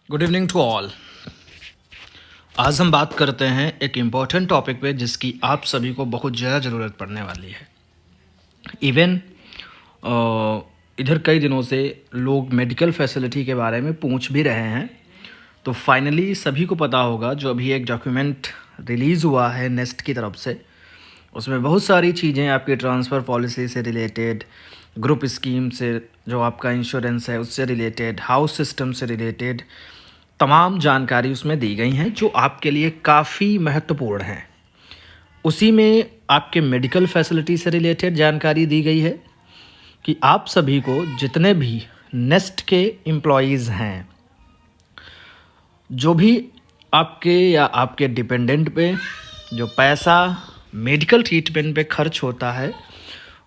Good evening to all. आज हम बात करते हैं एक इम्पॉर्टेंट टॉपिक पे जिसकी आप सभी को बहुत ज़्यादा ज़रूरत पड़ने वाली है। इवन इधर कई दिनों से लोग मेडिकल फैसिलिटी के बारे में पूछ भी रहे हैं, तो फाइनली सभी को पता होगा जो अभी एक डॉक्यूमेंट रिलीज़ हुआ है नेस्ट की तरफ से। उसमें बहुत सारी चीज़ें आपकी ट्रांसफ़र पॉलिसी से रिलेटेड, ग्रुप स्कीम से, जो आपका इंश्योरेंस है उससे रिलेटेड, हाउस सिस्टम से रिलेटेड तमाम जानकारी उसमें दी गई हैं जो आपके लिए काफ़ी महत्वपूर्ण हैं। उसी में आपके मेडिकल फैसिलिटी से रिलेटेड जानकारी दी गई है कि आप सभी को जितने भी नेस्ट के एम्प्लॉयज़ हैं, जो भी आपके या आपके डिपेंडेंट पे जो पैसा मेडिकल ट्रीटमेंट पे खर्च होता है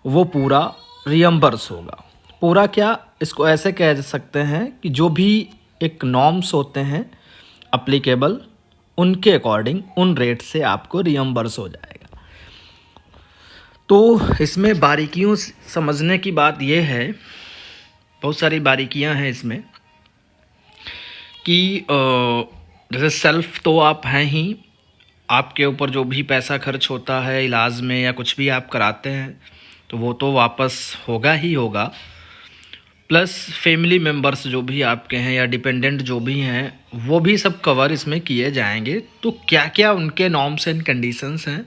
वो पूरा रियम्बर्स होगा। पूरा क्या, इसको ऐसे कह सकते हैं कि जो भी एक नॉर्म्स होते हैं अप्लीकेबल, उनके अकॉर्डिंग उन रेट से आपको रियम्बर्स हो जाएगा। तो इसमें बारीकियों समझने की बात यह है, बहुत सारी बारीकियां हैं इसमें कि जैसे सेल्फ तो आप हैं ही, आपके ऊपर जो भी पैसा खर्च होता है इलाज में या कुछ भी आप कराते हैं तो वो तो वापस होगा ही होगा। प्लस फैमिली मेम्बर्स जो भी आपके हैं या डिपेंडेंट जो भी हैं वो भी सब कवर इसमें किए जाएंगे। तो क्या क्या उनके नॉर्म्स एंड कंडीशंस हैं,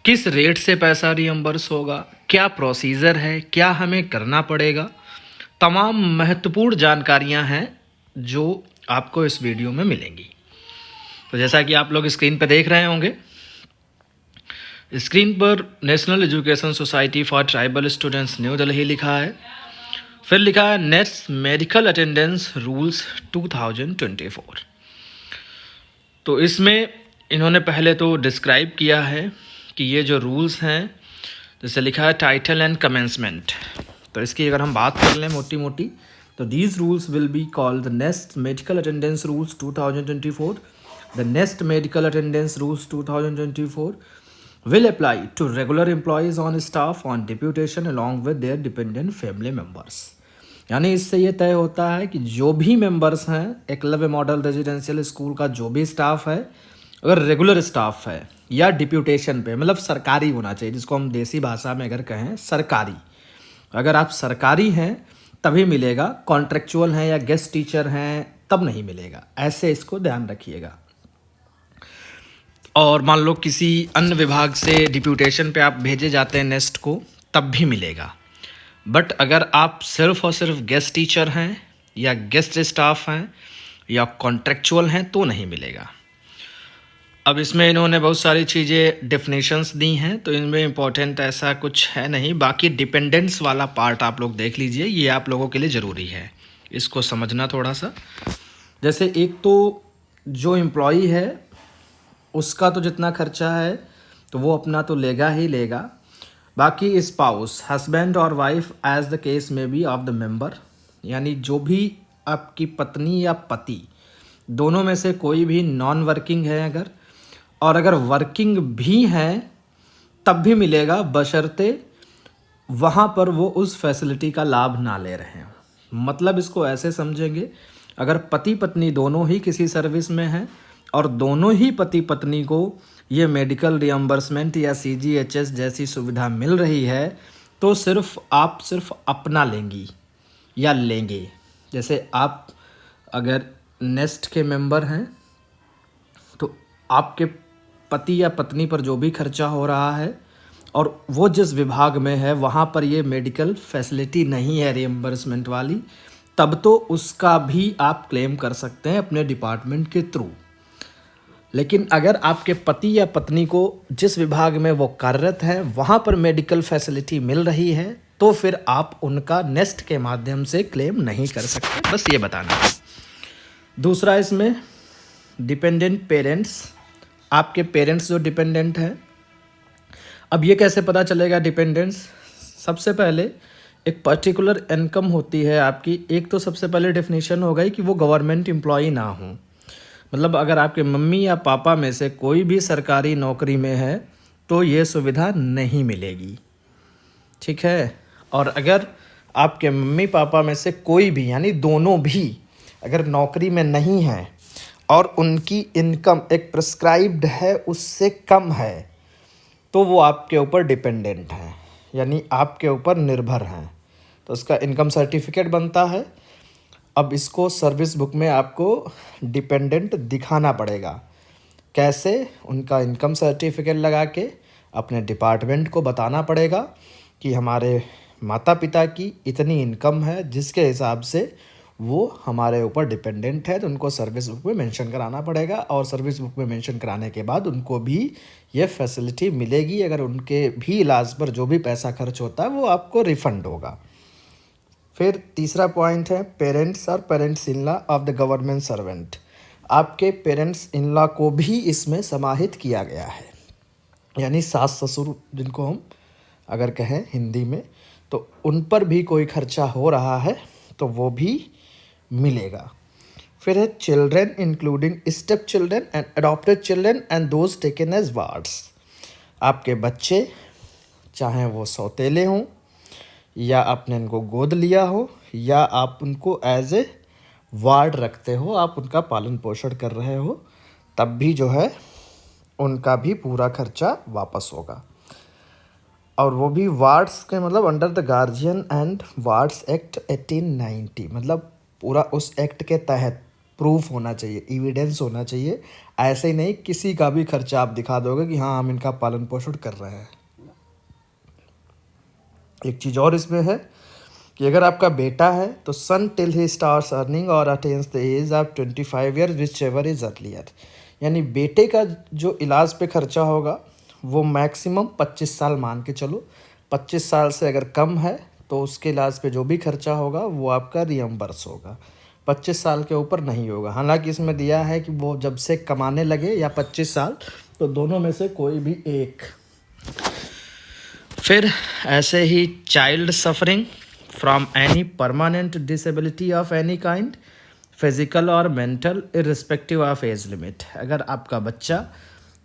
किस रेट से पैसा रियम्बर्स होगा, क्या प्रोसीजर है, क्या हमें करना पड़ेगा, तमाम महत्वपूर्ण जानकारियां हैं जो आपको इस वीडियो में मिलेंगी। तो जैसा कि आप लोग स्क्रीन पर देख रहे होंगे, स्क्रीन पर national education society for tribal students new Delhi लिखा है, फिर लिखा है नेस्ट मेडिकल अटेंडेंस रूल्स 2024। तो इसमें इन्होंने पहले तो डिस्क्राइब किया है कि ये जो रूल्स हैं, जैसे लिखा है टाइटल एंड कमेंसमेंट, तो इसकी अगर हम बात कर लें मोटी मोटी तो these rules will be called the nest medical attendance rules 2024। The nest medical attendance rules 2024 will apply to regular employees on staff on deputation along with their dependent family members। यानी इससे ये तय होता है कि जो भी मेंबर्स हैं एकलव्य मॉडल रेजिडेंशियल स्कूल का, जो भी स्टाफ है, अगर रेगुलर स्टाफ है या डिप्यूटेशन पे, मतलब सरकारी होना चाहिए, जिसको हम देसी भाषा में अगर कहें सरकारी, अगर आप सरकारी हैं तभी मिलेगा, कॉन्ट्रेक्चुअल हैं या गेस्ट टीचर हैं तब नहीं मिलेगा, ऐसे इसको ध्यान रखिएगा। और मान लो किसी अन्य विभाग से डिप्यूटेशन पे आप भेजे जाते हैं नेस्ट को, तब भी मिलेगा। बट अगर आप सिर्फ और सिर्फ गेस्ट टीचर हैं या गेस्ट स्टाफ हैं या कॉन्ट्रेक्चुअल हैं तो नहीं मिलेगा। अब इसमें इन्होंने बहुत सारी चीज़ें डेफिनेशंस दी हैं, तो इनमें इम्पोर्टेंट ऐसा कुछ है नहीं। बाकी डिपेंडेंट्स वाला पार्ट आप लोग देख लीजिए, ये आप लोगों के लिए ज़रूरी है, इसको समझना थोड़ा सा। जैसे एक तो जो एम्प्लॉई है उसका तो जितना खर्चा है तो वो अपना तो लेगा ही लेगा। बाकी स्पाउस, हस्बैंड और वाइफ एज द केस में बी ऑफ द मेंबर, यानी जो भी आपकी पत्नी या पति दोनों में से कोई भी नॉन वर्किंग है अगर, और अगर वर्किंग भी हैं तब भी मिलेगा, बशर्ते वहाँ पर वो उस फैसिलिटी का लाभ ना ले रहे हैं। मतलब इसको ऐसे समझेंगे, अगर पति पत्नी दोनों ही किसी सर्विस में हैं और दोनों ही पति पत्नी को ये मेडिकल रियम्बर्समेंट या CGHS जैसी सुविधा मिल रही है, तो आप सिर्फ अपना लेंगी या लेंगे। जैसे आप अगर नेस्ट के मेंबर हैं तो आपके पति या पत्नी पर जो भी खर्चा हो रहा है और वो जिस विभाग में है वहाँ पर ये मेडिकल फैसिलिटी नहीं है रियम्बर्समेंट वाली, तब तो उसका भी आप क्लेम कर सकते हैं अपने डिपार्टमेंट के थ्रू। लेकिन अगर आपके पति या पत्नी को जिस विभाग में वो कार्यरत हैं वहाँ पर मेडिकल फैसिलिटी मिल रही है तो फिर आप उनका नेस्ट के माध्यम से क्लेम नहीं कर सकते, बस ये बताना है। दूसरा इसमें डिपेंडेंट पेरेंट्स, आपके पेरेंट्स जो डिपेंडेंट हैं, अब ये कैसे पता चलेगा डिपेंडेंट्स? सबसे पहले एक पर्टिकुलर इनकम होती है आपकी। एक तो सबसे पहले डेफिनेशन हो गई कि वो गवर्नमेंट एम्प्लॉई ना हो, मतलब अगर आपके मम्मी या पापा में से कोई भी सरकारी नौकरी में है तो ये सुविधा नहीं मिलेगी, ठीक है। और अगर आपके मम्मी पापा में से कोई भी, यानी दोनों भी अगर नौकरी में नहीं है और उनकी इनकम एक प्रिस्क्राइब्ड है उससे कम है, तो वो आपके ऊपर डिपेंडेंट हैं, यानी आपके ऊपर निर्भर हैं। तो उसका इनकम सर्टिफिकेट बनता है। अब इसको सर्विस बुक में आपको डिपेंडेंट दिखाना पड़ेगा। कैसे? उनका इनकम सर्टिफिकेट लगा के अपने डिपार्टमेंट को बताना पड़ेगा कि हमारे माता पिता की इतनी इनकम है जिसके हिसाब से वो हमारे ऊपर डिपेंडेंट है, तो उनको सर्विस बुक में मेंशन कराना पड़ेगा। और सर्विस बुक में मेंशन कराने के बाद उनको भी ये फैसिलिटी मिलेगी। अगर उनके भी इलाज पर जो भी पैसा खर्च होता है वो आपको रिफ़ंड होगा। फिर तीसरा पॉइंट है पेरेंट्स और parents in law of the government servant. आपके पेरेंट्स इन लॉ को भी इसमें समाहित किया गया है, यानी सास ससुर जिनको हम अगर कहें हिंदी में, तो उन पर भी कोई खर्चा हो रहा है तो वो भी मिलेगा। फिर है children including step children and adopted children and those taken as wards. आपके बच्चे चाहे वो सौतेले हों या आपने इनको गोद लिया हो या आप उनको एज ए वार्ड रखते हो, आप उनका पालन पोषण कर रहे हो, तब भी जो है उनका भी पूरा खर्चा वापस होगा। और वो भी वार्ड्स के मतलब under the guardian and wards act 1890, मतलब पूरा उस एक्ट के तहत प्रूफ होना चाहिए, एविडेंस होना चाहिए। ऐसे ही नहीं किसी का भी खर्चा आप दिखा दोगे कि हाँ हम इनका पालन पोषण कर रहे हैं। एक चीज़ और इसमें है कि अगर आपका बेटा है तो son till he starts earning और attains the age of 25 years whichever is earlier, यानी बेटे का जो इलाज पे खर्चा होगा वो मैक्सिमम 25 साल मान के चलो। 25 साल से अगर कम है तो उसके इलाज पे जो भी खर्चा होगा वो आपका रियम्बर्स होगा। 25 साल के ऊपर नहीं होगा। हालांकि इसमें दिया है कि वो जब से कमाने लगे या 25 साल, तो दोनों में से कोई भी एक। फिर ऐसे ही child suffering from any permanent disability of any kind, physical और mental, irrespective of age limit. अगर आपका बच्चा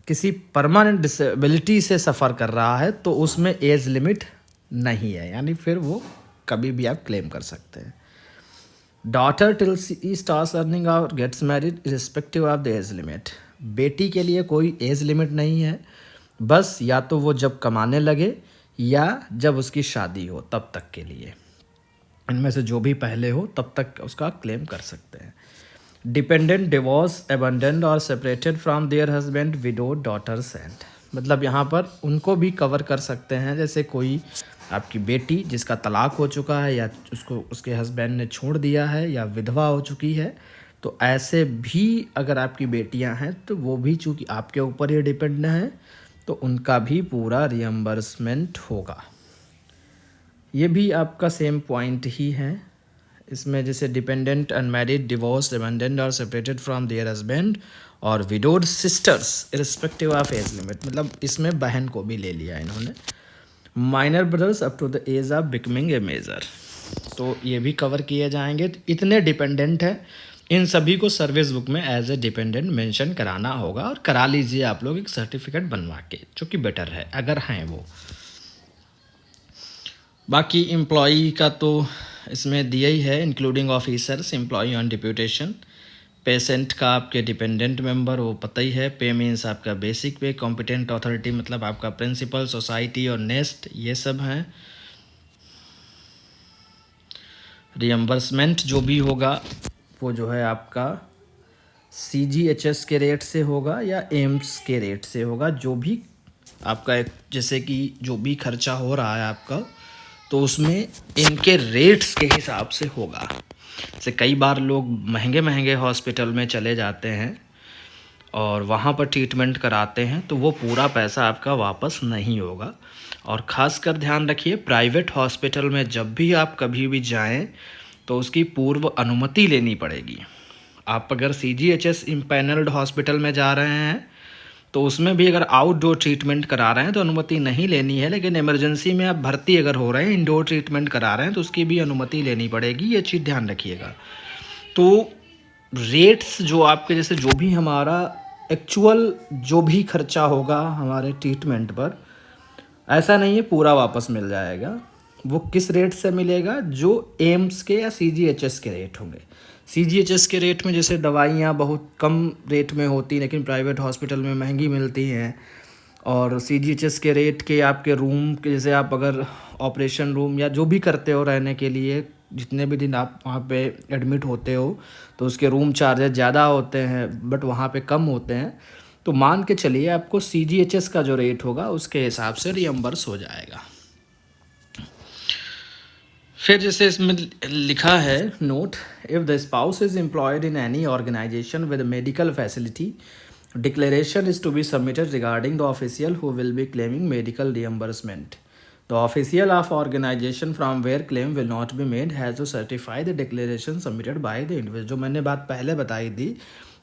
किसी परमानेंट डिसेबिलिटी से सफ़र कर रहा है तो उसमें एज लिमिट नहीं है, यानी फिर वो कभी भी आप क्लेम कर सकते हैं। Daughter till she starts earning और gets married irrespective of the age limit. बेटी के लिए कोई एज लिमिट नहीं है, बस या तो वो जब कमाने लगे या जब उसकी शादी हो तब तक के लिए, इनमें से जो भी पहले हो तब तक उसका क्लेम कर सकते हैं। डिपेंडेंट डिवोर्स अबंडेंड और separated from their husband widow daughters and, मतलब यहाँ पर उनको भी कवर कर सकते हैं। जैसे कोई आपकी बेटी जिसका तलाक हो चुका है या उसको उसके हस्बैंड ने छोड़ दिया है या विधवा हो चुकी है, तो ऐसे भी अगर आपकी बेटियां हैं तो वो भी चूँकि आपके ऊपर ही डिपेंड हैं तो उनका भी पूरा रियम्बर्समेंट होगा। ये भी आपका सेम पॉइंट ही है। इसमें जैसे डिपेंडेंट, अनमैरिड, डिवोर्स, अबैंडन्ड और सेपरेटेड फ्रॉम देयर हस्बैंड और widowed sisters irrespective of age limit, मतलब इसमें बहन को भी ले लिया इन्होंने। Minor brothers up to the age of becoming a major, तो ये भी कवर किए जाएंगे। तो इतने डिपेंडेंट है, इन सभी को सर्विस बुक में एज ए डिपेंडेंट मेंशन कराना होगा और करा लीजिए आप लोग एक सर्टिफिकेट बनवा के, जो कि बेटर है अगर हैं वो। बाकी एम्प्लॉई का तो इसमें दिया ही है, including officers, employee on deputation. Patient का आपके डिपेंडेंट मेंबर वो पता ही है। पे मीन्स आपका बेसिक पे, कॉम्पिटेंट अथॉरिटी मतलब आपका प्रिंसिपल, सोसाइटी और नेस्ट, ये सब हैं। रियम्बर्समेंट जो भी होगा वो जो है आपका CGHS के रेट से होगा या एम्स के रेट से होगा। जो भी आपका जैसे कि जो भी खर्चा हो रहा है आपका, तो उसमें इनके रेट्स के हिसाब से होगा। जैसे कई बार लोग महंगे महंगे हॉस्पिटल में चले जाते हैं और वहाँ पर ट्रीटमेंट कराते हैं, तो वो पूरा पैसा आपका वापस नहीं होगा। और ख़ासकर ध्यान रखिए, प्राइवेट हॉस्पिटल में जब भी आप कभी भी जाएं तो उसकी पूर्व अनुमति लेनी पड़ेगी। आप अगर CGHS इम्पैनल्ड हॉस्पिटल में जा रहे हैं तो उसमें भी अगर आउटडोर ट्रीटमेंट करा रहे हैं तो अनुमति नहीं लेनी है, लेकिन इमरजेंसी में आप भर्ती अगर हो रहे हैं, इंडोर ट्रीटमेंट करा रहे हैं, तो उसकी भी अनुमति लेनी पड़ेगी। ये चीज़ ध्यान रखिएगा। तो रेट्स जो आपके जैसे जो भी हमारा एक्चुअल जो भी खर्चा होगा हमारे ट्रीटमेंट पर, ऐसा नहीं है पूरा वापस मिल जाएगा। वो किस रेट से मिलेगा? जो एम्स के या सीजीएचएस के रेट होंगे। सीजीएचएस के रेट में जैसे दवाइयाँ बहुत कम रेट में होती लेकिन प्राइवेट हॉस्पिटल में महंगी मिलती हैं, और सीजीएचएस के रेट के आपके रूम के, जैसे आप अगर ऑपरेशन रूम या जो भी करते हो रहने के लिए, जितने भी दिन आप वहाँ पे एडमिट होते हो तो उसके रूम चार्जेस ज़्यादा होते हैं बट वहाँ पे कम होते हैं। तो मान के चलिए आपको सीजीएचएस का जो रेट होगा उसके हिसाब से रियम्बर्स हो जाएगा। फिर जैसे इसमें लिखा है note, if the spouse is employed in any organisation with medical facility, declaration is to be submitted regarding the official who will be claiming medical reimbursement. The official of organization from where claim will not be made has to certify the declaration submitted by the individual. जो मैंने बात पहले बताई थी,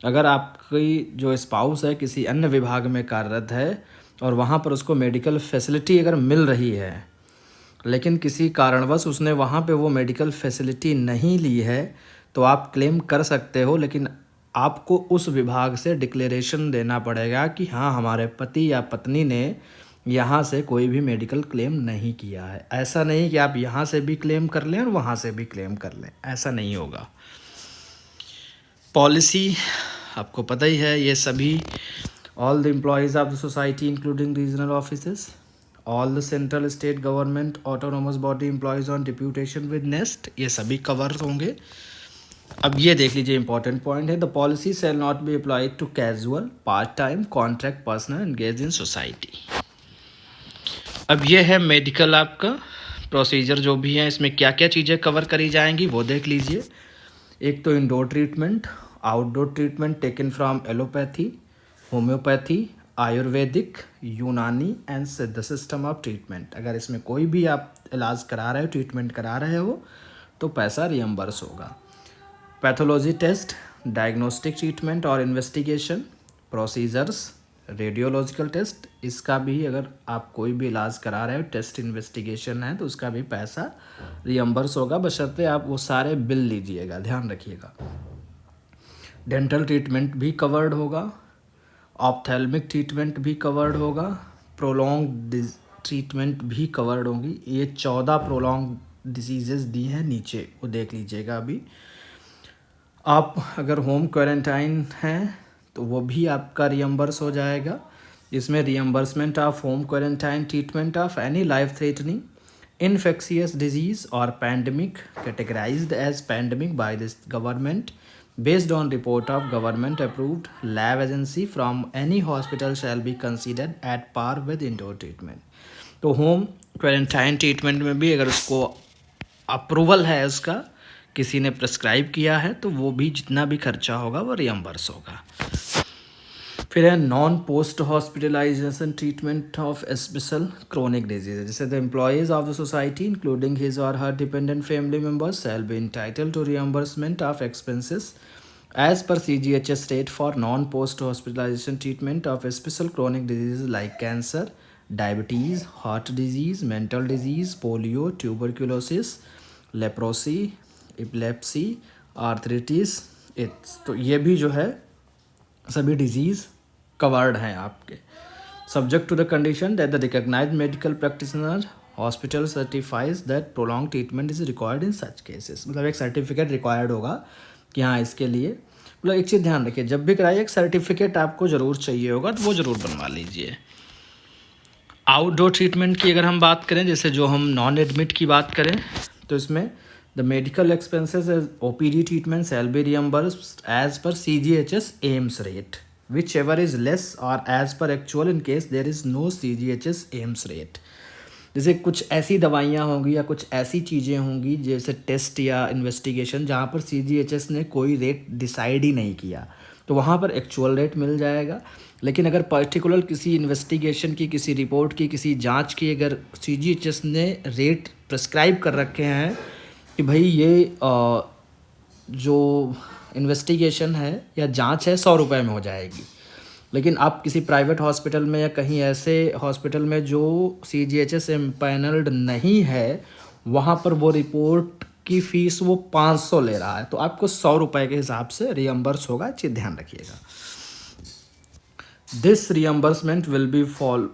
अगर आपकी जो spouse है किसी अन्य विभाग में कार्यरत है और वहाँ पर उसको मेडिकल फैसिलिटी अगर मिल रही है लेकिन किसी कारणवश उसने वहाँ पे वो मेडिकल फैसिलिटी नहीं ली है, तो आप क्लेम कर सकते हो, लेकिन आपको उस विभाग से डिक्लेरेशन देना पड़ेगा कि हाँ हमारे पति या पत्नी ने यहाँ से कोई भी मेडिकल क्लेम नहीं किया है। ऐसा नहीं कि आप यहाँ से भी क्लेम कर लें और वहाँ से भी क्लेम कर लें, ऐसा नहीं होगा। पॉलिसी आपको पता ही है, ये सभी all the employees of the society including regional offices, all the central state government autonomous body employees on deputation with nest, ये सभी कवर होंगे। अब ये देख लीजिए इंपॉर्टेंट पॉइंट है, the policy shall not be applied to casual part time contract personal engage in society. अब ये है मेडिकल आपका प्रोसीजर जो भी है, इसमें क्या क्या चीज़ें कवर करी जाएंगी वो देख लीजिए। एक तो indoor treatment, outdoor treatment taken from allopathy, homeopathy, Ayurvedic, यूनानी एंड सिद्ध सिस्टम ऑफ ट्रीटमेंट। अगर इसमें कोई भी आप इलाज करा रहे हो, ट्रीटमेंट करा रहे हो, तो पैसा रियम्बर्स होगा। पैथोलॉजी टेस्ट, डायग्नोस्टिक ट्रीटमेंट और इन्वेस्टिगेशन, प्रोसीजर्स, रेडियोलॉजिकल टेस्ट, इसका भी अगर आप कोई भी इलाज करा रहे हो, टेस्ट इन्वेस्टिगेशन है तो उसका भी पैसा रियम्बर्स होगा, बशर्ते आप वो सारे बिल लीजिएगा, ध्यान रखिएगा। डेंटल ट्रीटमेंट भी कवर्ड होगा, ऑप्थेल्मिक ट्रीटमेंट भी कवर्ड होगा, प्रोलॉन्ग ट्रीटमेंट भी कवर्ड होंगी। ये 14 प्रोलॉन्ग डिजीज़ेस दी हैं नीचे, वो देख लीजिएगा अभी। आप अगर होम क्वारंटाइन हैं तो वो भी आपका रियम्बर्स हो जाएगा। इसमें reimbursement of home quarantine treatment of any life threatening infectious disease और pandemic categorised as pandemic by this government based on report of government approved lab agency from any hospital shall be considered at par with indoor treatment. तो home quarantine treatment में भी अगर उसको approval है, उसका किसी ने प्रिस्क्राइब किया है, तो वो भी जितना भी खर्चा होगा वो रियम्बर्स होगा। फिर है non post hospitalization treatment of special chronic disease, जैसे the employees of the society including his or her dependent family members shall be entitled to reimbursement of expenses as per CGHS rate for non post hospitalization treatment of special chronic disease like cancer, diabetes, heart disease, mental disease, polio, tuberculosis, leprosy, epilepsy, arthritis. तो ये भी जो है सभी disease covered हैं आपके, subject to the condition that the recognised medical practitioner hospital certifies that prolong treatment is required in such cases. मतलब एक सर्टिफिकेट रिक्वायर्ड होगा कि हाँ इसके लिए, मतलब एक चीज़ ध्यान रखिए, जब भी कराइए एक सर्टिफिकेट आपको ज़रूर चाहिए होगा, तो वो ज़रूर बनवा लीजिए। आउटडोर ट्रीटमेंट की अगर हम बात करें, जैसे जो हम नॉन एडमिट की बात करें, तो इसमें the medical expenses as OPD treatment shall be reimbursed as per CGHS AIIMS rate whichever is less or as per actual in case there is no CGHS AIIMS rate. जैसे कुछ ऐसी दवाइयाँ होंगी या कुछ ऐसी चीज़ें होंगी जैसे टेस्ट या इन्वेस्टिगेशन जहाँ पर CGHS ने कोई रेट डिसाइड ही नहीं किया, तो वहाँ पर एक्चुअल रेट मिल जाएगा। लेकिन अगर पर्टिकुलर किसी इन्वेस्टिगेशन की, किसी रिपोर्ट की, किसी जांच की अगर CGHS ने रेट प्रिस्क्राइब कर रखे हैं कि भाई ये जो इन्वेस्टिगेशन है या जांच है 100 रुपये में हो जाएगी, लेकिन आप किसी प्राइवेट हॉस्पिटल में या कहीं ऐसे हॉस्पिटल में जो CGHS एम्पैनल्ड नहीं है, वहाँ पर वो रिपोर्ट की फ़ीस वो 500 ले रहा है, तो आपको 100 रुपये के हिसाब से रियम्बर्स होगा, चीज़ ध्यान रखिएगा। This reimbursement will be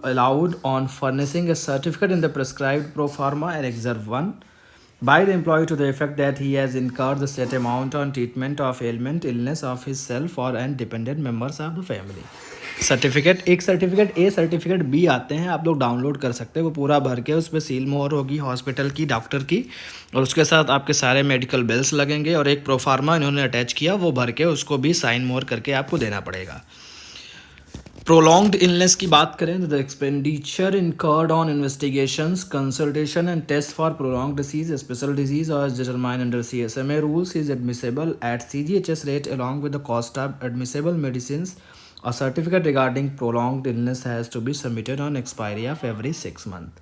allowed on furnishing a certificate in the prescribed pro forma and Exerve 1 by the employee to the effect that he has incurred the set amount on treatment of ailment, illness of his self or and dependent members of the family. Certificate, एक certificate ए, certificate B आते हैं, आप लोग download कर सकते हैं। वो पूरा भर के उस पर सील मोहर होगी हॉस्पिटल की, डॉक्टर की, और उसके साथ आपके सारे मेडिकल बिल्स लगेंगे और एक प्रोफार्मा इन्होंने अटैच किया, वो भर के उसको भी साइन मोहर करके आपको देना पड़ेगा। प्रोलॉन्ग्ड इलनेस की बात करें तो the expenditure incurred on investigations, consultation and test for prolonged disease, special disease or determine under CSMA rules is admissible at CGHS rate along with the cost of admissible medicine. A certificate regarding prolonged illness has to be submitted on expiry of every 6 month।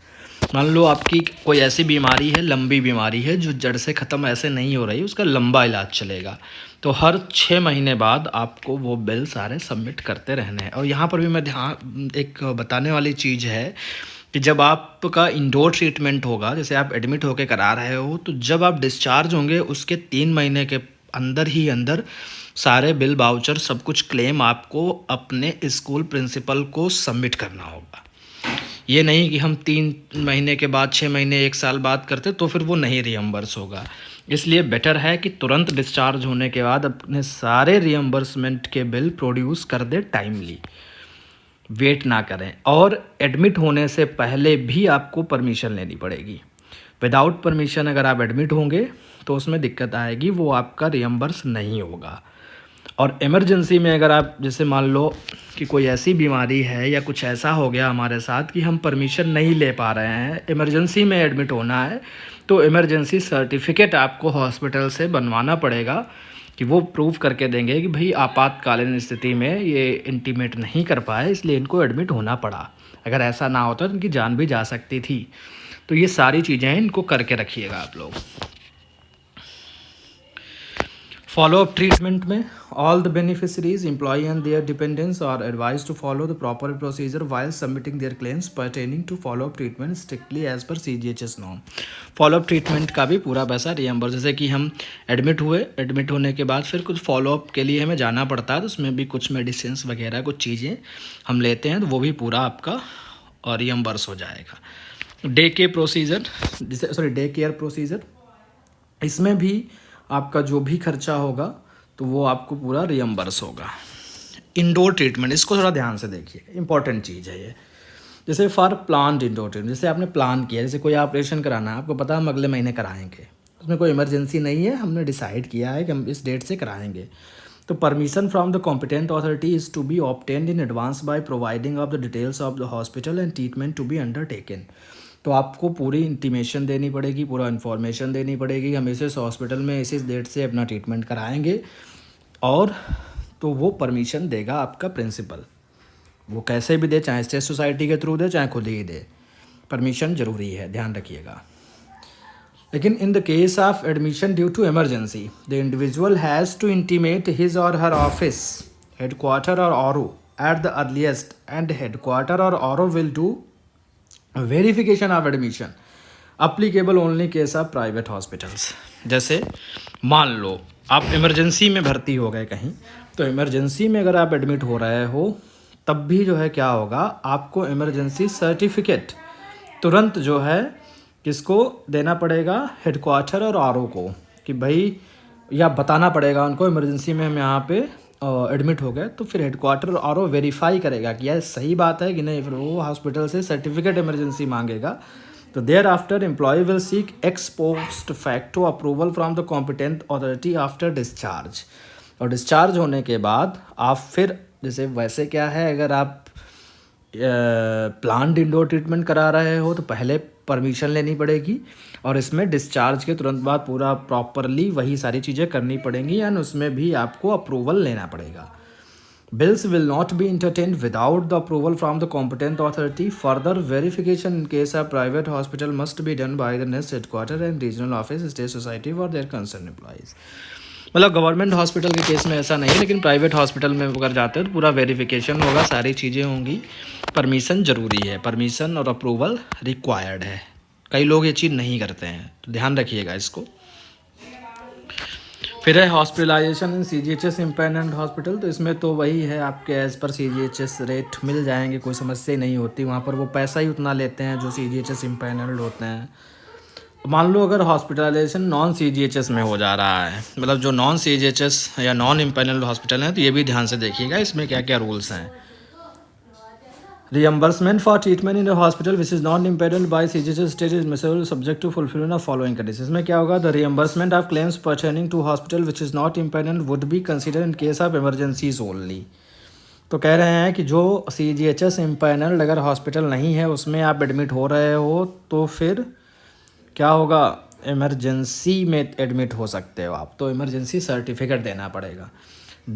मान लो आपकी कोई ऐसी बीमारी है, लंबी बीमारी है जो जड़ से ख़त्म ऐसे नहीं हो रही, उसका लंबा इलाज चलेगा, तो हर 6 महीने बाद आपको वो बिल सारे सबमिट करते रहने हैं। और यहाँ पर भी मैं ध्यान एक बताने वाली चीज़ है कि जब आपका इंडोर ट्रीटमेंट होगा, जैसे आप एडमिट होकर करा रहे हो, तो जब आप डिस्चार्ज होंगे उसके 3 महीने के अंदर सारे बिल वाउचर सब कुछ क्लेम आपको अपने स्कूल प्रिंसिपल को सबमिट करना होगा। ये नहीं कि हम 3 महीने के बाद, 6 महीने, 1 साल बाद करते तो फिर वो नहीं रियम्बर्स होगा। इसलिए बेटर है कि तुरंत डिस्चार्ज होने के बाद अपने सारे रियम्बर्समेंट के बिल प्रोड्यूस कर दे टाइमली, वेट ना करें। और एडमिट होने से पहले भी आपको परमिशन लेनी पड़ेगी। विदाउट परमिशन अगर आप एडमिट होंगे तो उसमें दिक्कत आएगी, वो आपका रियम्बर्स नहीं होगा। और इमरजेंसी में अगर आप, जैसे मान लो कि कोई ऐसी बीमारी है या कुछ ऐसा हो गया हमारे साथ कि हम परमिशन नहीं ले पा रहे हैं, इमरजेंसी में एडमिट होना है, तो इमरजेंसी सर्टिफिकेट आपको हॉस्पिटल से बनवाना पड़ेगा कि वो प्रूव करके देंगे कि भाई आपातकालीन स्थिति में ये इंटीमेट नहीं कर पाए, इसलिए इनको एडमिट होना पड़ा। अगर ऐसा ना होता तो इनकी जान भी जा सकती थी। तो ये सारी चीज़ें हैं, इनको करके रखिएगा आप लोग। फॉलोअप ट्रीटमेंट में all the beneficiaries, employee and their dependents are advise to follow the proper procedure while submitting their claims pertaining to follow up treatment strictly as per CGHS norm. Follow up treatment का भी पूरा पैसा reimburse, जैसे कि हम admit हुए, admit होने के बाद फिर कुछ फॉलोअप के लिए हमें जाना पड़ता है, तो उसमें भी कुछ मेडिसिन वगैरह कुछ चीज़ें हम लेते हैं, तो वो भी पूरा आपका रियम्बर्स हो जाएगा। डे केयर प्रोसीजर, जैसे डे केयर प्रोसीजर, इसमें भी आपका जो भी खर्चा होगा तो वो आपको पूरा रियम्बर्स होगा। इंडोर ट्रीटमेंट, इसको थोड़ा ध्यान से देखिए, इंपॉर्टेंट चीज़ है ये। जैसे फॉर प्लान्ड इंडोर ट्रीटमेंट, जैसे आपने प्लान किया, जैसे कोई ऑपरेशन कराना है, आपको पता है हम अगले महीने कराएंगे, उसमें कोई इमरजेंसी नहीं है, हमने डिसाइड किया है कि हम इस डेट से कराएंगे, तो permission from the competent authority is to be obtained in advance by providing of the details of the hospital and treatment to be undertaken. तो आपको पूरी इंटीमेशन देनी पड़ेगी, पूरा इन्फॉर्मेशन देनी पड़ेगी, हम इस हॉस्पिटल में इस डेट से अपना ट्रीटमेंट कराएंगे, और तो वो परमिशन देगा आपका प्रिंसिपल, वो कैसे भी दे, चाहे स्टेट सोसाइटी के थ्रू दे, चाहे खुद ही दे, परमिशन ज़रूरी है, ध्यान रखिएगा। लेकिन in the case of admission due to emergency, the individual has to intimate his or her office, headquarter or RO at the earliest, and headquarter or RO will do verification of admission applicable only case of private hospitals. जैसे मान लो आप emergency में भर्ती हो गए कहीं, तो emergency में अगर आप एडमिट हो रहे हो तब भी जो है क्या होगा, आपको इमरजेंसी सर्टिफिकेट तुरंत जो है किसको देना पड़ेगा, हेडक्वार्टर और आरओ को, कि भाई या बताना पड़ेगा उनको इमरजेंसी में हम यहाँ पे एडमिट हो गए, तो फिर हेडक्वार्टर और वेरीफाई करेगा कि यार सही बात है कि नहीं, फिर वो हॉस्पिटल से सर्टिफिकेट इमरजेंसी मांगेगा। तो thereafter employ will seek ex post facto approval from the competent authority after discharge. और डिस्चार्ज होने के बाद आप फिर, जैसे वैसे क्या है, अगर आप प्लान्ड इंडोर ट्रीटमेंट करा रहे हो तो पहले परमिशन लेनी पड़ेगी, और इसमें डिस्चार्ज के तुरंत बाद पूरा प्रॉपरली वही सारी चीज़ें करनी पड़ेंगी, एंड उसमें भी आपको अप्रूवल लेना पड़ेगा। Bills will not be entertained without the approval from the competent authority. Further verification in case of private hospital must be done by the next headquarter and regional office, state society for their concern employees. मतलब government hospital के case में ऐसा नहीं है, लेकिन private hospital में अगर जाते हैं तो पूरा वेरिफिकेशन होगा, सारी चीज़ें होंगी, परमिशन ज़रूरी है, परमिशन और अप्रूवल रिक्वायर्ड है। कई लोग ये चीज़ नहीं करते हैं, तो ध्यान रखिएगा इसको। फिर है हॉस्पिटलाइजेशन इन CGHS इम्पैनल्ड हॉस्पिटल। तो इसमें तो वही है, आपके एज़ पर CGHS रेट मिल जाएंगे, कोई समस्या ही नहीं होती वहाँ पर। वो पैसा ही उतना लेते हैं जो CGHS इम्पैनल्ड होते हैं। मान लो अगर हॉस्पिटलाइजेशन नॉन CGHS में हो जा रहा है, मतलब जो नॉन CGHS या नॉन इम्पैनल्ड हॉस्पिटल हैं, तो ये भी ध्यान से देखिएगा इसमें क्या क्या रूल्स हैं। Reimbursement for treatment in a hospital which is not impaired by CGHS state is measurable subject to fulfillment of following conditions। में क्या होगा, the reimbursement of claims pertaining to hospital which is not impaired would be considered in case of emergencies only। तो कह रहे हैं कि जो CGHS empanelled अगर हॉस्पिटल नहीं है, उसमें आप एडमिट हो रहे हो, तो फिर क्या होगा, इमरजेंसी में एडमिट हो सकते हो आप, तो इमरजेंसी सर्टिफिकेट देना पड़ेगा।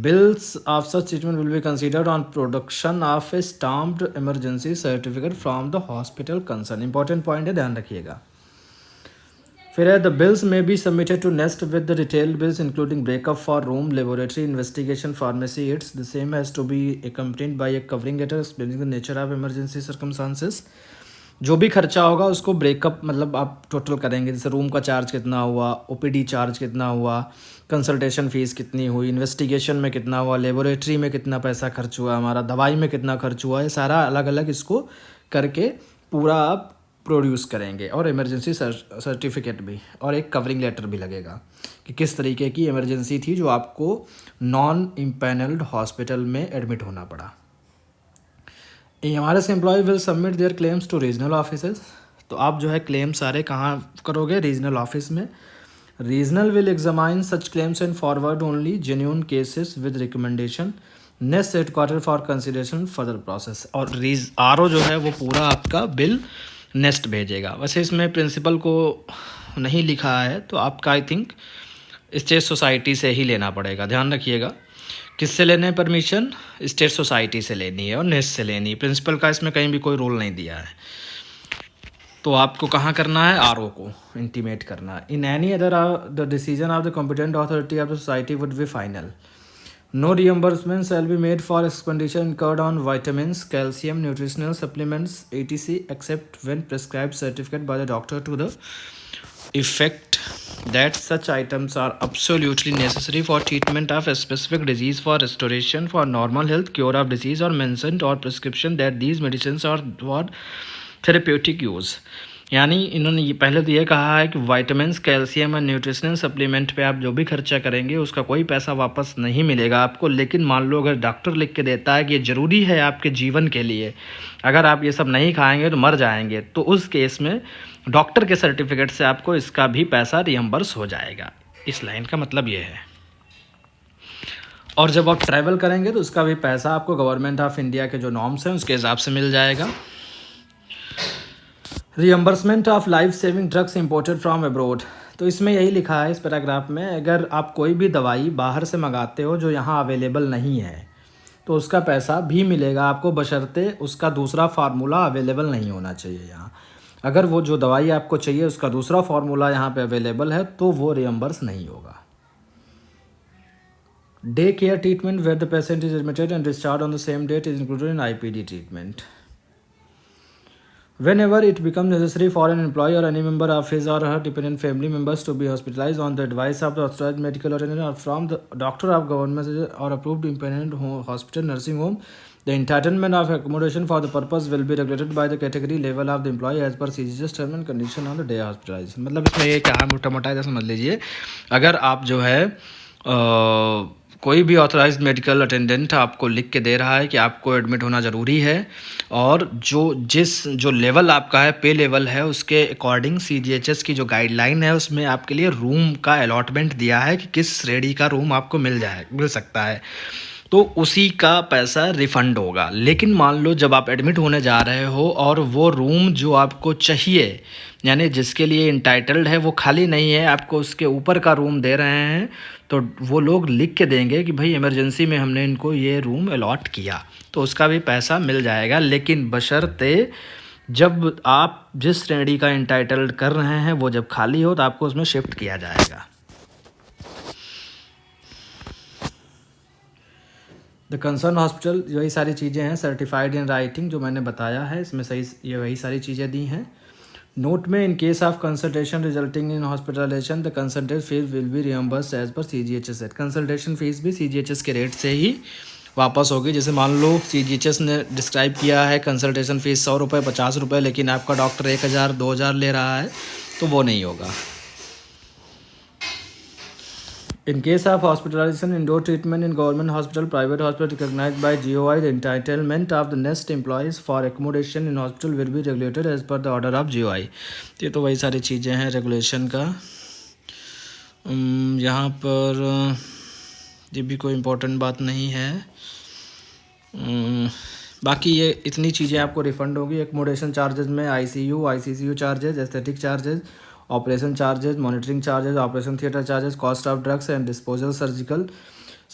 Bills of such treatment will be considered on production of a stamped emergency certificate from the hospital concerned। Important point है, ध्यान रखिएगा। फिर है the bills may be submitted to NEST with the detailed bills including breakup for room, laboratory, investigation, pharmacy aids। The same has to be accompanied by a covering letter explaining the nature of emergency circumstances। जो भी खर्चा होगा उसको breakup मतलब आप total करेंगे, जैसे room का चार्ज कितना हुआ, OPD चार्ज कितना हुआ, कंसल्टेशन फ़ीस कितनी हुई, इन्वेस्टिगेशन में कितना हुआ, लेबोरेटरी में कितना पैसा खर्च हुआ हमारा, दवाई में कितना खर्च हुआ, ये सारा अलग अलग इसको करके पूरा आप प्रोड्यूस करेंगे। और इमरजेंसी सर्टिफिकेट भी, और एक कवरिंग लेटर भी लगेगा कि किस तरीके की इमरजेंसी थी जो आपको नॉन इम्पैनल्ड हॉस्पिटल में एडमिट होना पड़ा। हमारे से employ will submit their claims to regional offices. तो आप जो है क्लेम सारे कहाँ करोगे, रीजनल ऑफिस में। Regional will examine such claims and forward only genuine cases with recommendation next headquarter for consideration further process. और RO जो है वो पूरा आपका बिल नेक्स्ट भेजेगा। वैसे इसमें प्रिंसिपल को नहीं लिखा है, तो आपका आई थिंक स्टेट सोसाइटी से ही लेना पड़ेगा, ध्यान रखिएगा। किससे लेने हैं परमिशन, स्टेट सोसाइटी से लेनी है और नेस्ट से लेनी है। प्रिंसिपल का इसमें कहीं भी कोई रोल नहीं दिया है। तो आपको कहाँ करना है, RO को इंटीमेट करना है। In any other the decision of the competent authority of the society would be final. No reimbursement shall be made for expenditure incurred on vitamins, calcium, nutritional supplements etc except when prescribed certificate by the doctor to the effect that such items are absolutely necessary for treatment of a specific disease, for restoration, for normal health, cure of disease, or mentioned or prescription that these medicines are for therapeutic use। यानी इन्होंने ये पहले तो ये कहा है कि vitamins, calcium और न्यूट्रिशनल सप्लीमेंट पे आप जो भी खर्चा करेंगे उसका कोई पैसा वापस नहीं मिलेगा आपको। लेकिन मान लो अगर डॉक्टर लिख के देता है कि ये ज़रूरी है आपके जीवन के लिए, अगर आप ये सब नहीं खाएंगे तो मर जाएंगे, तो उस केस में डॉक्टर के सर्टिफिकेट से आपको इसका भी पैसा रियम्बर्स हो जाएगा। इस लाइन का मतलब ये है। और जब आप ट्रैवल करेंगे तो उसका भी पैसा आपको गवर्नमेंट ऑफ इंडिया के जो नॉर्म्स हैं उसके हिसाब से मिल जाएगा। Reimbursement of life saving drugs imported from abroad. तो इसमें यही लिखा है इस पैराग्राफ में, अगर आप कोई भी दवाई बाहर से मंगाते हो जो यहाँ अवेलेबल नहीं है तो उसका पैसा भी मिलेगा आपको, बशर्ते उसका दूसरा फार्मूला अवेलेबल नहीं होना चाहिए यहाँ। अगर वो जो दवाई आपको चाहिए उसका दूसरा फार्मूला यहाँ पे अवेलेबल है तो वो रियम्बर्स नहीं होगा। Day care treatment where the patient is admitted and discharge on the same date is included in IPD treatment. Whenever it becomes necessary for an employee or any member of his or her dependent family members to be hospitalized on the advice of the authorized medical attendant or from the doctor of government or approved independent hospital nursing home, the entitlement of accommodation for the purpose will be regulated by the category level of the employee as per CGHS term and condition on the day of hospitalization। मतलब इसमें ये क्या मोटा मोटा ऐसा समझ लीजिए, अगर आप जो है कोई भी ऑथराइज्ड मेडिकल अटेंडेंट आपको लिख के दे रहा है कि आपको एडमिट होना ज़रूरी है, और जो लेवल आपका है, पे लेवल है, उसके अकॉर्डिंग CGHS की जो गाइडलाइन है उसमें आपके लिए रूम का अलॉटमेंट दिया है कि किस श्रेणी का रूम आपको मिल सकता है, तो उसी का पैसा रिफ़ंड होगा। लेकिन मान लो जब आप एडमिट होने जा रहे हो और वो रूम जो आपको चाहिए, यानी जिसके लिए इंटाइटल्ड है, वो खाली नहीं है, आपको उसके ऊपर का रूम दे रहे हैं, तो वो लोग लिख के देंगे कि भाई इमरजेंसी में हमने इनको ये रूम अलॉट किया, तो उसका भी पैसा मिल जाएगा। लेकिन बशर्ते जब आप जिस श्रेणी का इंटाइटल्ड कर रहे हैं वो जब खाली हो तो आपको उसमें शिफ्ट किया जाएगा। द कंसर्न हॉस्पिटल, वही सारी चीज़ें हैं। सर्टिफाइड इन राइटिंग जो मैंने बताया है, इसमें सही ये वही सारी चीज़ें दी हैं। नोट में in case of consultation resulting in hospitalization the consultant fees will be reimbursed as per CGHS rate. Consultation fees भी CGHS के रेट से ही वापस होगी। जैसे मान लो CGHS ने डिस्क्राइब किया है कंसल्टेशन फ़ीस 100 रुपये 50 रुपये, लेकिन आपका डॉक्टर 1000 2000 ले रहा है, तो वो नहीं होगा। In case of hospitalization, indoor treatment in government hospital, private hospital recognized by GOI, the entitlement of the nest employees for accommodation in hospital will be regulated as per the order of GOI। ये तो वही सारी चीज़ें हैं regulation का। यहाँ पर ये भी कोई इम्पोर्टेंट बात नहीं है। बाकी ये इतनी चीज़ें आपको रिफ़ंड होगी। एकोमोडेशन चार्जेस में ICU charges, anaesthetic charges, operation charges, monitoring charges, operation theatre charges, cost of drugs and disposal, surgical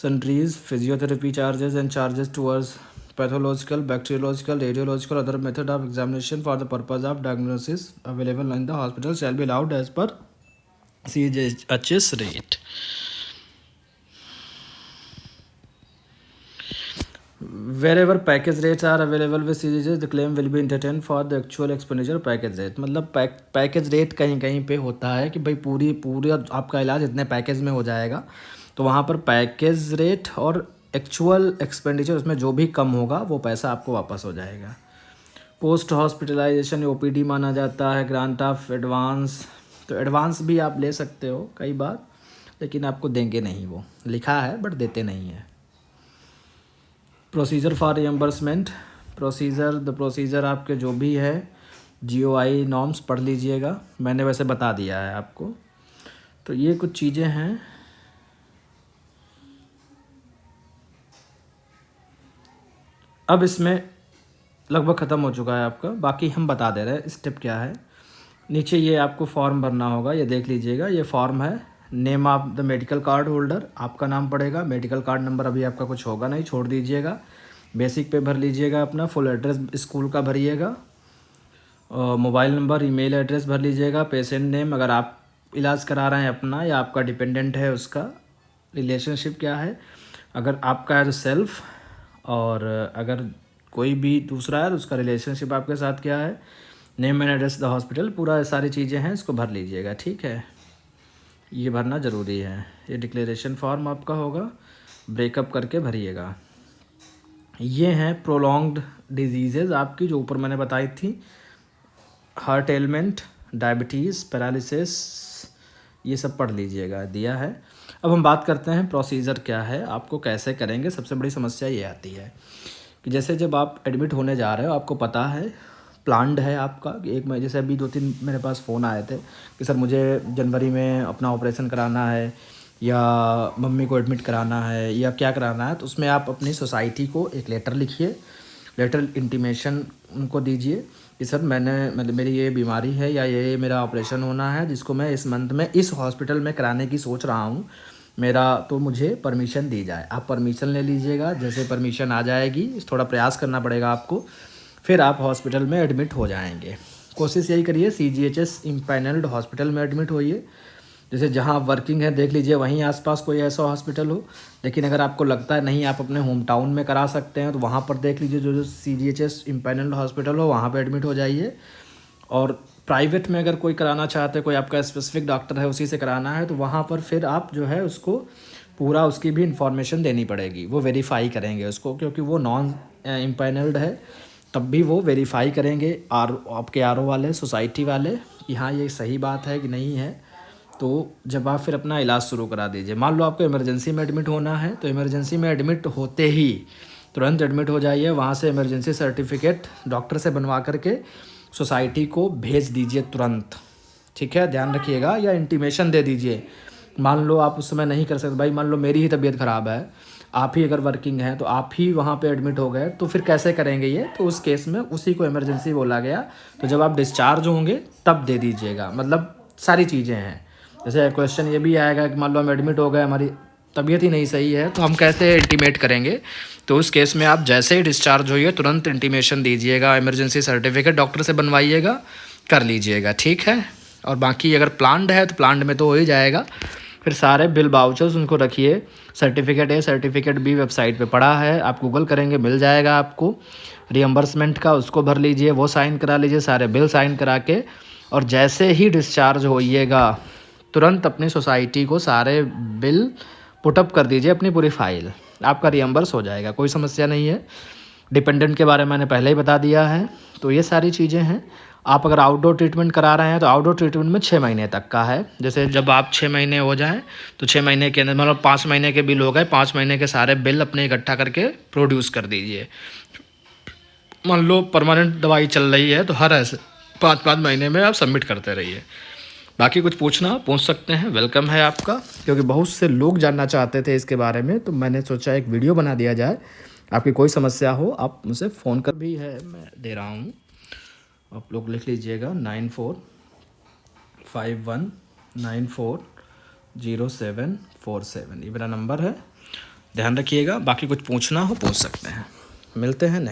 sundries, physiotherapy charges and charges towards pathological, bacteriological, radiological, other method of examination for the purpose of diagnosis available in the hospital shall be allowed as per CGHS rate। Wherever package rates are available with CGHS, the claim will be entertained for the actual expenditure package rate। मतलब package rate कहीं कहीं पे होता है कि भाई पूरी आपका इलाज इतने पैकेज में हो जाएगा, तो वहाँ पर पैकेज रेट और एक्चुअल एक्सपेंडिचर उसमें जो भी कम होगा वो पैसा आपको वापस हो जाएगा। पोस्ट हॉस्पिटलाइजेशन OPD माना जाता है। ग्रांट ऑफ एडवांस, तो एडवांस भी आप ले सकते हो कई बार, लेकिन आपको देंगे नहीं, वो लिखा है बट देते नहीं है। Procedure for reimbursement, the procedure आपके जो भी है GOI नॉर्म्स पढ़ लीजिएगा, मैंने वैसे बता दिया है आपको। तो ये कुछ चीज़ें हैं। अब इसमें लगभग ख़त्म हो चुका है आपका, बाकी हम बता दे रहे हैं स्टेप क्या है। नीचे ये आपको फॉर्म भरना होगा, ये देख लीजिएगा, ये फॉर्म है। Name of the medical card holder, आपका नाम पड़ेगा। मेडिकल कार्ड नंबर अभी आपका कुछ होगा नहीं, छोड़ दीजिएगा। बेसिक पे भर लीजिएगा अपना। फुल एड्रेस स्कूल का भरिएगा। मोबाइल नंबर, ईमेल एड्रेस भर लीजिएगा। पेशेंट नेम, अगर आप इलाज करा रहे हैं अपना या आपका डिपेंडेंट है उसका रिलेशनशिप क्या है, अगर आपका है तो सेल्फ, और अगर कोई भी दूसरा है तो उसका रिलेशनशिप आपके साथ क्या है। Name and address the hospital, पूरा सारी चीज़ें हैं, इसको भर लीजिएगा, ठीक है। ये भरना ज़रूरी है। ये डिक्लेरेशन फॉर्म आपका होगा, ब्रेकअप करके भरिएगा। ये हैं प्रोलॉन्ग्ड डिजीज़ेज़ आपकी, जो ऊपर मैंने बताई थी। हार्ट एलिमेंट, डायबिटीज़, पैरालिसिस, ये सब पढ़ लीजिएगा, दिया है। अब हम बात करते हैं प्रोसीजर क्या है, आपको कैसे करेंगे। सबसे बड़ी समस्या ये आती है कि जैसे जब आप एडमिट होने जा रहे हो, आपको पता है प्लान्ड है आपका एक में, जैसे अभी 2-3 मेरे पास फ़ोन आए थे कि सर मुझे जनवरी में अपना ऑपरेशन कराना है, या मम्मी को एडमिट कराना है, या क्या कराना है। तो उसमें आप अपनी सोसाइटी को एक लेटर लिखिए, लेटर इंटीमेशन उनको दीजिए कि सर मतलब मेरी ये बीमारी है या ये मेरा ऑपरेशन होना है, जिसको मैं इस मंथ में इस हॉस्पिटल में कराने की सोच रहा हूँ मेरा, तो मुझे परमिशन दी जाए। आप परमिशन ले लीजिएगा। जैसे परमिशन आ जाएगी, थोड़ा प्रयास करना पड़ेगा आपको, फिर आप हॉस्पिटल में एडमिट हो जाएंगे। कोशिश यही करिए CGHS इम्पैनल्ड हॉस्पिटल में एडमिट होइए। जैसे जहाँ आप वर्किंग है देख लीजिए वहीं आसपास कोई ऐसा हॉस्पिटल हो। लेकिन अगर आपको लगता है नहीं आप अपने होम टाउन में करा सकते हैं, तो वहाँ पर देख लीजिए जो CGHS इम्पैनल्ड हॉस्पिटल हो, वहाँ पर एडमिट हो जाइए। और प्राइवेट में अगर कोई कराना चाहते हैं, कोई आपका स्पेसिफिक डॉक्टर है उसी से कराना है, तो वहाँ पर फिर आप जो है उसको पूरा उसकी भी इंफॉर्मेशन देनी पड़ेगी। वो वेरीफाई करेंगे उसको, क्योंकि वो नॉन इम्पैनल्ड है, तब भी वो वेरीफाई करेंगे आपके RO वाले, सोसाइटी वाले, कि हाँ ये सही बात है कि नहीं है। तो जब आप फिर अपना इलाज शुरू करा दीजिए। मान लो आपको इमरजेंसी में एडमिट होना है, तो इमरजेंसी में एडमिट होते ही तुरंत एडमिट हो जाइए। वहाँ से इमरजेंसी सर्टिफिकेट डॉक्टर से बनवा करके सोसाइटी को भेज दीजिए तुरंत, ठीक है, ध्यान रखिएगा। या इंटीमेशन दे दीजिए। मान लो आप उस समय नहीं कर सकते, भाई मान लो मेरी ही तबीयत ख़राब है, आप ही अगर वर्किंग है तो आप ही वहाँ पे एडमिट हो गए, तो फिर कैसे करेंगे ये। तो उस केस में उसी को इमरजेंसी बोला गया। तो जब आप डिस्चार्ज होंगे तब दे दीजिएगा। मतलब सारी चीज़ें हैं। जैसे क्वेश्चन ये भी आएगा कि मान लो हम एडमिट हो गए, हमारी तबीयत ही नहीं सही है, तो हम कैसे इंटीमेट करेंगे। तो उस केस में आप जैसे ही डिस्चार्ज होइए तुरंत इंटीमेशन दीजिएगा, इमरजेंसी सर्टिफिकेट डॉक्टर से बनवाइएगा, कर लीजिएगा, ठीक है। और बाकी अगर प्लान्ड है तो प्लान्ड में तो हो ही जाएगा। फिर सारे बिल बाउचर्स उनको रखिए। Certificate A, certificate B website पे पड़ा है, आप गूगल करेंगे मिल जाएगा आपको। रियम्बर्समेंट का उसको भर लीजिए, वो साइन करा लीजिए। सारे बिल साइन करा के और जैसे ही डिस्चार्ज होइएगा तुरंत अपनी सोसाइटी को सारे बिल पुटअप कर दीजिए, अपनी पूरी फाइल, आपका रियम्बर्स हो जाएगा, कोई समस्या नहीं है। डिपेंडेंट के बारे में मैंने पहले ही बता दिया है। तो ये सारी चीज़ें हैं। आप अगर आउटडोर ट्रीटमेंट करा रहे हैं तो आउटडोर ट्रीटमेंट में 6 महीने तक का है। जैसे जब आप 6 महीने हो जाएं तो 6 महीने के अंदर मतलब 5 महीने के बिल हो गए, 5 महीने के सारे बिल अपने इकट्ठा करके प्रोड्यूस कर दीजिए। मान लो परमानेंट दवाई चल रही है तो हर ऐसे 5-5 महीने में आप सबमिट करते रहिए। बाकी कुछ पूछना पूछ सकते हैं, वेलकम है आपका, क्योंकि बहुत से लोग जानना चाहते थे इसके बारे में, तो मैंने सोचा एक वीडियो बना दिया जाए। आपकी कोई समस्या हो आप मुझे फ़ोन कर भी है, मैं दे रहा हूँ, आप लोग लिख लीजिएगा 9451940747, ये मेरा नंबर है, ध्यान रखिएगा। बाकी कुछ पूछना हो पूछ सकते हैं। मिलते हैं नेक्स्ट।